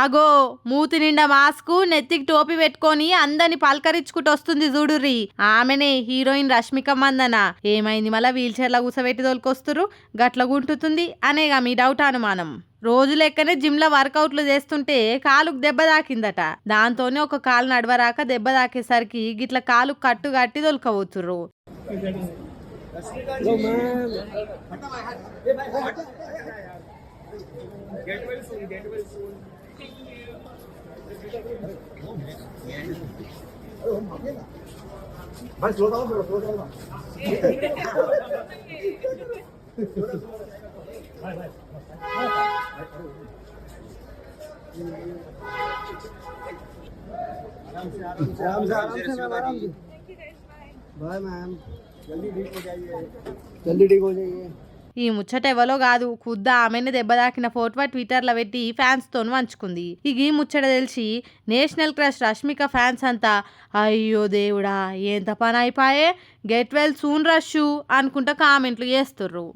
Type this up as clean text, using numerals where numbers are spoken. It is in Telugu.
అగో మూతి నిండా మాస్క్ నెత్తికి టోపీ పెట్టుకొని అందరిని పలకరించుకుంటూ వస్తుంది చూడుర్రి. ఆమెనే హీరోయిన్ రష్మిక మందన. ఏమైంది మళ్ళా వీల్ చైర్ లా కూసబెట్టి తోలుకొస్తురు, గట్ల గుంటుతుంది అనేగా మీ డౌట్ అనుమానం. రోజు లెక్కనే జిమ్ లో వర్కౌట్లు చేస్తుంటే కాలుకు దెబ్బ తాకిందట. దాంతోనే ఒక కాలు నడవరాక దెబ్బ తాకేసరికి గిట్ల కాలు కట్టు కట్టి తొలకపోతుర్రు. जल्दी ठीक हो जाइए। ఈ ముచ్చట ఎవలో కాదు, ఖుద్ద ఆమెను దెబ్బ తాకిన ఫోటో ట్విట్టర్లో పెట్టి ఫ్యాన్స్ తో పంచుకుంది. ఇక ఈ ముచ్చట తెలిసి నేషనల్ క్రష్ రష్మిక ఫ్యాన్స్ అంతా అయ్యో దేవుడా ఎంత పని అయిపోయే, గెట్ వెల్ సూన్ రష్ అనుకుంటా కామెంట్లు చేస్తుర్రు.